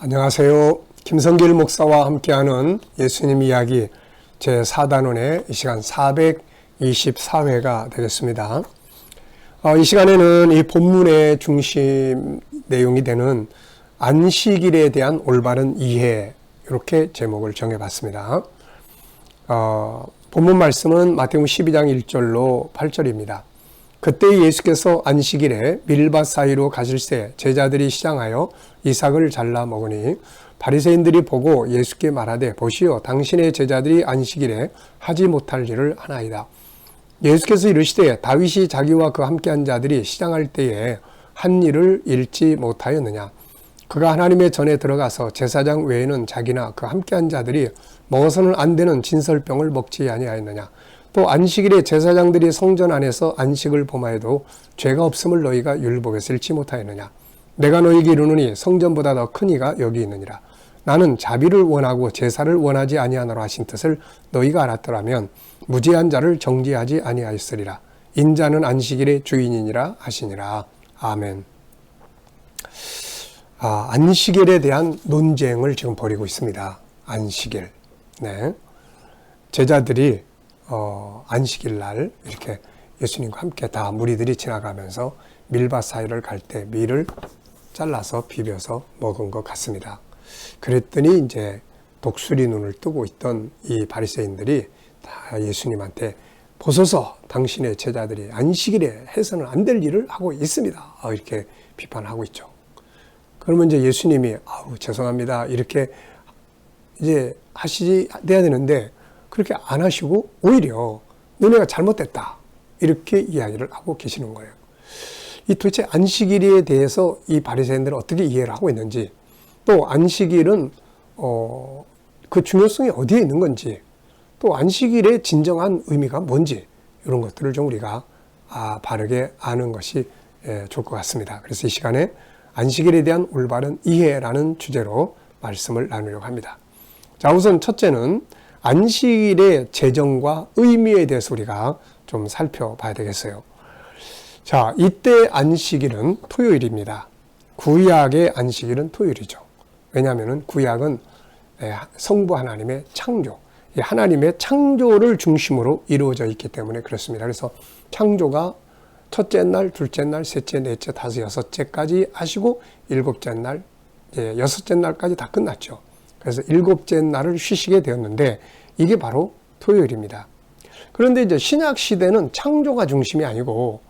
안녕하세요. 김성길 목사와 함께하는 예수님 이야기 제4단원의 이 시간 424회가 되겠습니다. 이 시간에는 이 본문의 중심 내용이 되는 안식일에 대한 올바른 이해, 이렇게 제목을 정해봤습니다. 본문 말씀은 마태복음 12장 1절로 8절입니다. 그때 예수께서 안식일에 밀밭 사이로 가실새 제자들이 시장하여 이삭을 잘라 먹으니 바리새인들이 보고 예수께 말하되 보시오 당신의 제자들이 안식일에 하지 못할 일을 하나이다. 예수께서 이르시되 다윗이 자기와 그 함께한 자들이 시장할 때에 한 일을 잃지 못하였느냐. 그가 하나님의 전에 들어가서 제사장 외에는 자기나 그 함께한 자들이 먹어서는 안 되는 진설병을 먹지 아니하였느냐. 또 안식일에 제사장들이 성전 안에서 안식을 범하여도 죄가 없음을 너희가 율법에서 읽지 못하였느냐. 내가 너희에게 이르노니 성전보다 더 큰 이가 여기 있느니라. 나는 자비를 원하고 제사를 원하지 아니하노라 하신 뜻을 너희가 알았더라면 무죄한 자를 정죄하지 아니하였으리라. 인자는 안식일의 주인이니라 하시니라. 아멘. 안식일에 대한 논쟁을 지금 벌이고 있습니다. 안식일. 네. 제자들이 안식일 날 이렇게 예수님과 함께 다 무리들이 지나가면서 밀밭 사이를 갈 때 밀을 잘라서 비벼서 먹은 것 같습니다. 그랬더니 이제 독수리 눈을 뜨고 있던 이 바리새인들이 다 예수님한테 보소서 당신의 제자들이 안식일에 해서는 안 될 일을 하고 있습니다. 이렇게 비판하고 있죠. 그러면 이제 예수님이 죄송합니다. 이렇게 이제 돼야 되는데 그렇게 안 하시고 오히려 너네가 잘못됐다. 이렇게 이야기를 하고 계시는 거예요. 이 도대체 안식일에 대해서 이 바리새인들은 어떻게 이해를 하고 있는지, 또 안식일은 그 중요성이 어디에 있는 건지, 또 안식일의 진정한 의미가 뭔지, 이런 것들을 좀 우리가 바르게 아는 것이 좋을 것 같습니다. 그래서 이 시간에 안식일에 대한 올바른 이해라는 주제로 말씀을 나누려고 합니다. 자, 우선 첫째는 안식일의 재정과 의미에 대해서 우리가 좀 살펴봐야 되겠어요. 자, 이때 안식일은 토요일입니다. 구약의 안식일은 토요일이죠. 왜냐하면 구약은 성부 하나님의 창조, 하나님의 창조를 중심으로 이루어져 있기 때문에 그렇습니다. 그래서 창조가 첫째 날, 둘째 날, 셋째, 넷째, 다섯, 여섯째까지 하시고 일곱째 날, 여섯째 날까지 다 끝났죠. 그래서 일곱째 날을 쉬시게 되었는데 이게 바로 토요일입니다. 그런데 이제 신약 시대는 창조가 중심이 아니고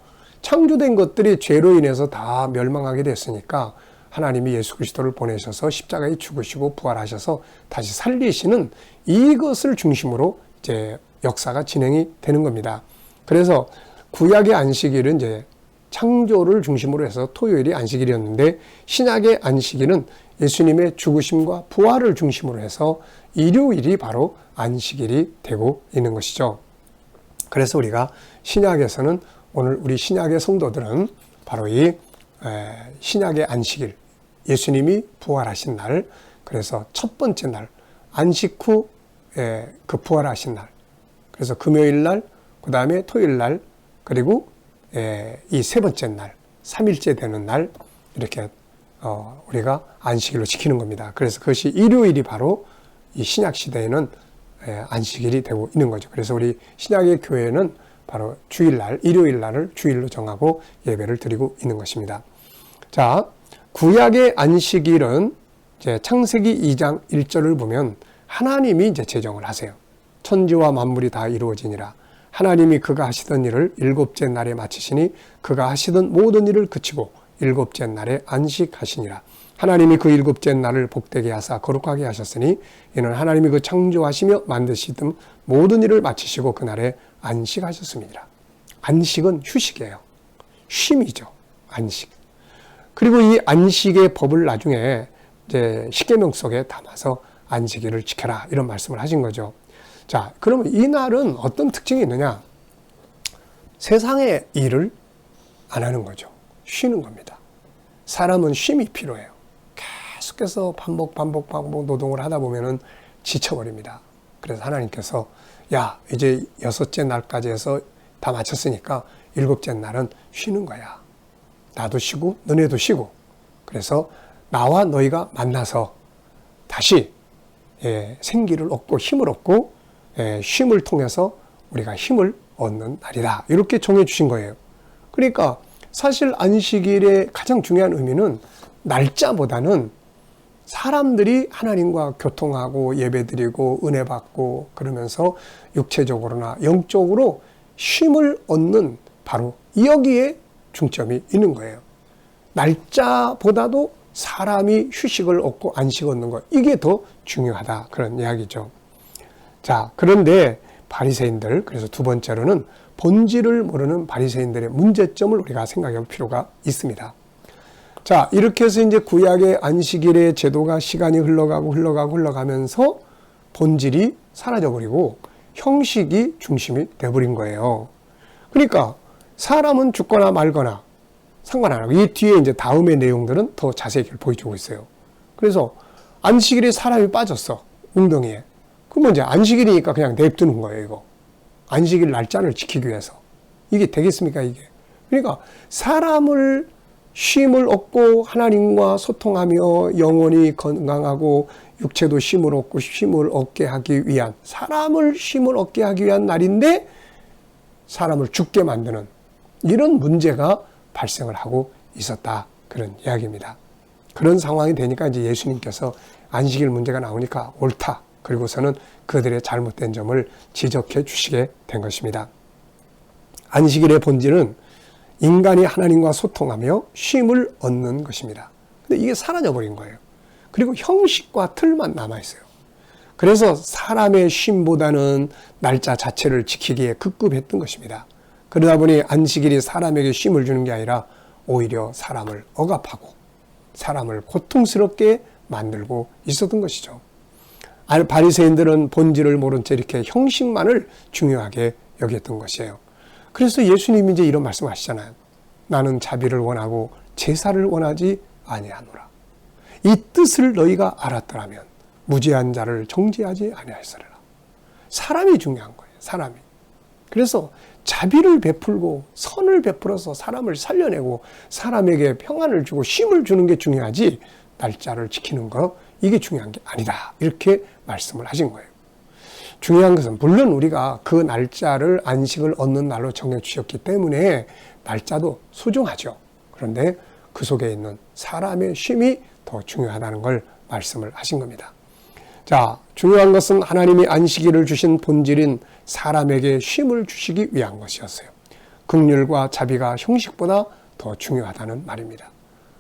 창조된 것들이 죄로 인해서 다 멸망하게 됐으니까 하나님이 예수 그리스도를 보내셔서 십자가에 죽으시고 부활하셔서 다시 살리시는 이것을 중심으로 이제 역사가 진행이 되는 겁니다. 그래서 구약의 안식일은 이제 창조를 중심으로 해서 토요일이 안식일이었는데 신약의 안식일은 예수님의 죽으심과 부활을 중심으로 해서 일요일이 바로 안식일이 되고 있는 것이죠. 그래서 우리가 신약에서는 오늘 우리 신약의 성도들은 바로 이 신약의 안식일, 예수님이 부활하신 날, 그래서 첫 번째 날, 안식 후 그 부활하신 날, 그래서 금요일 날, 그 다음에 토요일 날, 그리고 이 세 번째 날, 3일째 되는 날, 이렇게 우리가 안식일로 지키는 겁니다. 그래서 그것이 일요일이 바로 이 신약 시대에는 안식일이 되고 있는 거죠. 그래서 우리 신약의 교회는 바로 주일날, 일요일 날을 주일로 정하고 예배를 드리고 있는 것입니다. 자, 구약의 안식일은 이제 창세기 2장 1절을 보면 하나님이 이제 제정을 하세요. 천지와 만물이 다 이루어지니라. 하나님이 그가 하시던 일을 일곱째 날에 마치시니 그가 하시던 모든 일을 그치고 일곱째 날에 안식하시니라. 하나님이 그 일곱째 날을 복되게 하사 거룩하게 하셨으니 이는 하나님이 그 창조하시며 만드시던 모든 일을 마치시고 그날에 안식하셨습니다. 안식은 휴식이에요. 쉼이죠. 안식. 그리고 이 안식의 법을 나중에 이제 십계명 속에 담아서 안식일을 지켜라 이런 말씀을 하신 거죠. 자, 그러면 이 날은 어떤 특징이 있느냐? 세상의 일을 안 하는 거죠. 쉬는 겁니다. 사람은 쉼이 필요해요. 계속해서 반복 노동을 하다 보면은 지쳐버립니다. 그래서 하나님께서 야, 이제 여섯째 날까지 해서 다 마쳤으니까 일곱째 날은 쉬는 거야. 나도 쉬고 너네도 쉬고. 그래서 나와 너희가 만나서 다시 생기를 얻고 힘을 얻고 쉼을 통해서 우리가 힘을 얻는 날이다. 이렇게 정해 주신 거예요. 그러니까 사실 안식일의 가장 중요한 의미는 날짜보다는 사람들이 하나님과 교통하고 예배드리고 은혜 받고 그러면서 육체적으로나 영적으로 쉼을 얻는 바로 여기에 중점이 있는 거예요. 날짜보다도 사람이 휴식을 얻고 안식 얻는 것, 이게 더 중요하다, 그런 이야기죠. 자, 그런데 바리새인들, 그래서 두 번째로는 본질을 모르는 바리새인들의 문제점을 우리가 생각해 볼 필요가 있습니다. 자, 이렇게 해서 이제 구약의 안식일의 제도가 시간이 흘러가면서 본질이 사라져버리고 형식이 중심이 돼버린 거예요. 그러니까 사람은 죽거나 말거나 상관 안 하고, 이 뒤에 이제 다음의 내용들은 더 자세히 보여주고 있어요. 그래서 안식일에 사람이 빠졌어, 웅덩이에. 그러면 이제 안식일이니까 그냥 냅두는 거예요, 이거. 안식일 날짜를 지키기 위해서. 이게 되겠습니까, 이게? 그러니까 사람을 쉼을 얻고 하나님과 소통하며 영혼이 건강하고 육체도 쉼을 얻고 쉼을 얻게 하기 위한, 사람을 쉼을 얻게 하기 위한 날인데 사람을 죽게 만드는 이런 문제가 발생을 하고 있었다, 그런 이야기입니다. 그런 상황이 되니까 이제 예수님께서 안식일 문제가 나오니까 옳다, 그리고서는 그들의 잘못된 점을 지적해 주시게 된 것입니다. 안식일의 본질은 인간이 하나님과 소통하며 쉼을 얻는 것입니다. 근데 이게 사라져버린 거예요. 그리고 형식과 틀만 남아있어요. 그래서 사람의 쉼보다는 날짜 자체를 지키기에 급급했던 것입니다. 그러다 보니 안식일이 사람에게 쉼을 주는 게 아니라 오히려 사람을 억압하고 사람을 고통스럽게 만들고 있었던 것이죠. 바리새인들은 본질을 모른 채 이렇게 형식만을 중요하게 여겼던 것이에요. 그래서 예수님이 이제 이런 말씀을 하시잖아요. 나는 자비를 원하고 제사를 원하지 아니하노라. 이 뜻을 너희가 알았더라면 무죄한 자를 정죄하지 아니하였으리라. 사람이 중요한 거예요, 사람이. 그래서 자비를 베풀고 선을 베풀어서 사람을 살려내고 사람에게 평안을 주고 쉼을 주는 게 중요하지, 날짜를 지키는 거, 이게 중요한 게 아니다, 이렇게 말씀을 하신 거예요. 중요한 것은 물론 우리가 그 날짜를 안식을 얻는 날로 정해주셨기 때문에 날짜도 소중하죠. 그런데 그 속에 있는 사람의 쉼이 더 중요하다는 걸 말씀을 하신 겁니다. 자, 중요한 것은 하나님이 안식일을 주신 본질인 사람에게 쉼을 주시기 위한 것이었어요. 긍휼과 자비가 형식보다 더 중요하다는 말입니다.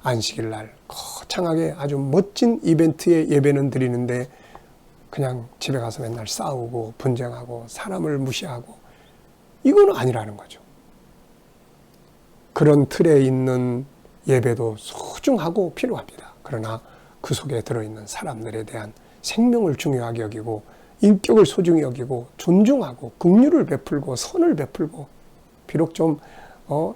안식일 날 거창하게 아주 멋진 이벤트의 예배는 드리는데 그냥 집에 가서 맨날 싸우고 분쟁하고 사람을 무시하고, 이건 아니라는 거죠. 그런 틀에 있는 예배도 소중하고 필요합니다. 그러나 그 속에 들어있는 사람들에 대한 생명을 중요하게 여기고 인격을 소중히 여기고 존중하고 긍휼을 베풀고 선을 베풀고, 비록 좀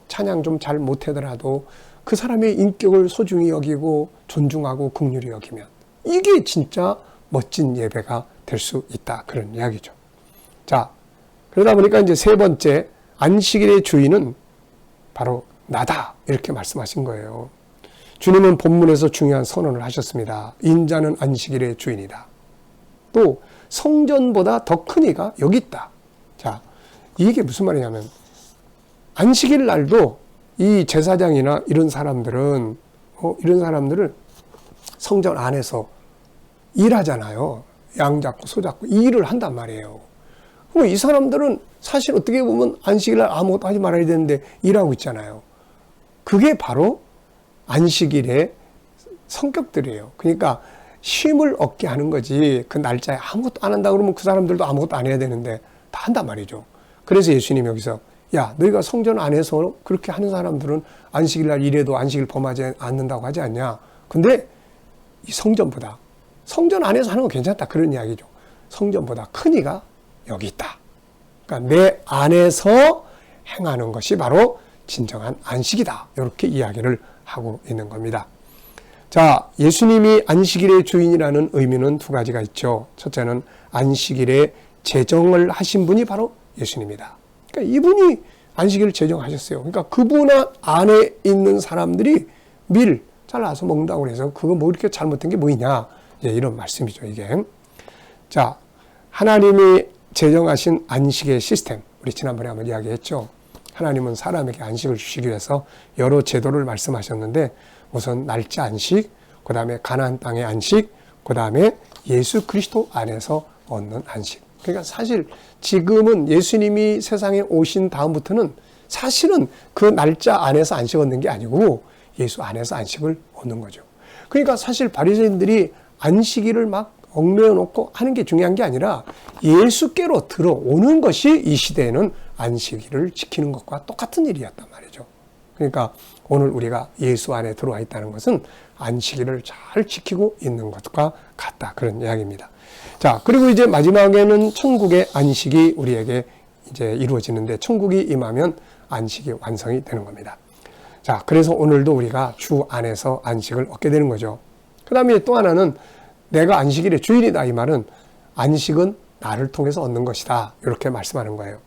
찬양 좀 잘 못하더라도 그 사람의 인격을 소중히 여기고 존중하고 긍휼히 여기면 이게 진짜 멋진 예배가 될 수 있다, 그런 이야기죠. 자, 그러다 보니까 이제 세 번째, 안식일의 주인은 바로 나다, 이렇게 말씀하신 거예요. 주님은 본문에서 중요한 선언을 하셨습니다. 인자는 안식일의 주인이다. 또 성전보다 더 큰 이가 여기 있다. 자, 이게 무슨 말이냐면 안식일 날도 이 제사장이나 이런 사람들은 성전 안에서 일하잖아요. 양 잡고 소 잡고 일을 한단 말이에요. 그럼 이 사람들은 사실 어떻게 보면 안식일 날 아무것도 하지 말아야 되는데 일하고 있잖아요. 그게 바로 안식일의 성격들이에요. 그러니까 쉼을 얻게 하는 거지, 그 날짜에 아무것도 안 한다 그러면 그 사람들도 아무것도 안 해야 되는데 다 한단 말이죠. 그래서 예수님이 여기서 야, 너희가 성전 안에서 그렇게 하는 사람들은 안식일 날 일해도 안식일 범하지 않는다고 하지 않냐. 근데 이 성전보다, 성전 안에서 하는 건 괜찮다, 그런 이야기죠. 성전보다 큰 이가 여기 있다. 그러니까 내 안에서 행하는 것이 바로 진정한 안식이다, 이렇게 이야기를 하고 있는 겁니다. 자, 예수님이 안식일의 주인이라는 의미는 두 가지가 있죠. 첫째는 안식일에 제정을 하신 분이 바로 예수님이다. 그러니까 이분이 안식일을 제정하셨어요. 그러니까 그분 안에 있는 사람들이 밀 잘라서 먹는다고 해서 그거 뭐 이렇게 잘못된 게 뭐이냐, 이런 말씀이죠, 이게. 자, 하나님이 제정하신 안식의 시스템, 우리 지난번에 한번 이야기했죠. 하나님은 사람에게 안식을 주시기 위해서 여러 제도를 말씀하셨는데, 우선 날짜 안식, 그 다음에 가나안 땅의 안식, 그 다음에 예수 그리스도 안에서 얻는 안식. 그러니까 사실 지금은 예수님이 세상에 오신 다음부터는 사실은 그 날짜 안에서 안식 얻는 게 아니고 예수 안에서 안식을 얻는 거죠. 그러니까 사실 바리새인들이 안식일을 막 얽매여 놓고 하는 게 중요한 게 아니라 예수께로 들어오는 것이 이 시대에는 안식일을 지키는 것과 똑같은 일이었단 말이죠. 그러니까 오늘 우리가 예수 안에 들어와 있다는 것은 안식일을 잘 지키고 있는 것과 같다. 그런 이야기입니다. 자, 그리고 이제 마지막에는 천국의 안식이 우리에게 이제 이루어지는데, 천국이 임하면 안식이 완성이 되는 겁니다. 자, 그래서 오늘도 우리가 주 안에서 안식을 얻게 되는 거죠. 그 다음에 또 하나는 내가 안식일의 주인이다. 이 말은 안식은 나를 통해서 얻는 것이다. 이렇게 말씀하는 거예요.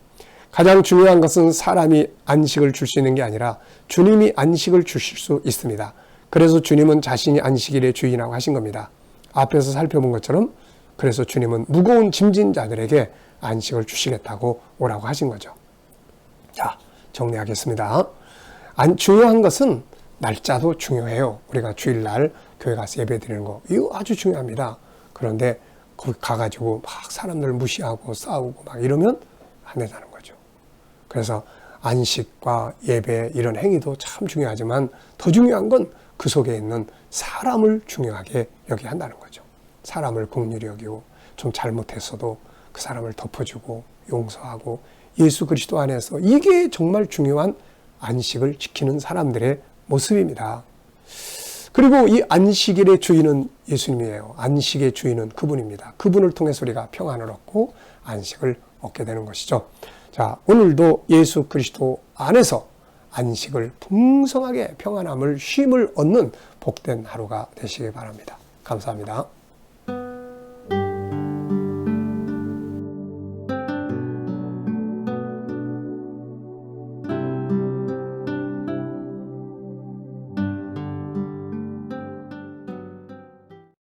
가장 중요한 것은 사람이 안식을 줄 수 있는 게 아니라 주님이 안식을 주실 수 있습니다. 그래서 주님은 자신이 안식일의 주인이라고 하신 겁니다. 앞에서 살펴본 것처럼 그래서 주님은 무거운 짐진 자들에게 안식을 주시겠다고 오라고 하신 거죠. 자, 정리하겠습니다. 중요한 것은 날짜도 중요해요. 우리가 주일날 교회 가서 예배 드리는 거, 이거 아주 중요합니다. 그런데 거기 가가지고 막 사람들 무시하고 싸우고 막 이러면 안 된다는 거죠. 그래서 안식과 예배 이런 행위도 참 중요하지만 더 중요한 건 그 속에 있는 사람을 중요하게 여겨야 한다는 거죠. 사람을 긍휼히 여기고 좀 잘못했어도 그 사람을 덮어주고 용서하고 예수 그리스도 안에서, 이게 정말 중요한 안식을 지키는 사람들의 모습입니다. 그리고 이 안식일의 주인은 예수님이에요. 안식의 주인은 그분입니다. 그분을 통해서 우리가 평안을 얻고 안식을 얻게 되는 것이죠. 자, 오늘도 예수 그리스도 안에서 안식을 풍성하게 평안함을 쉼을 얻는 복된 하루가 되시기 바랍니다. 감사합니다.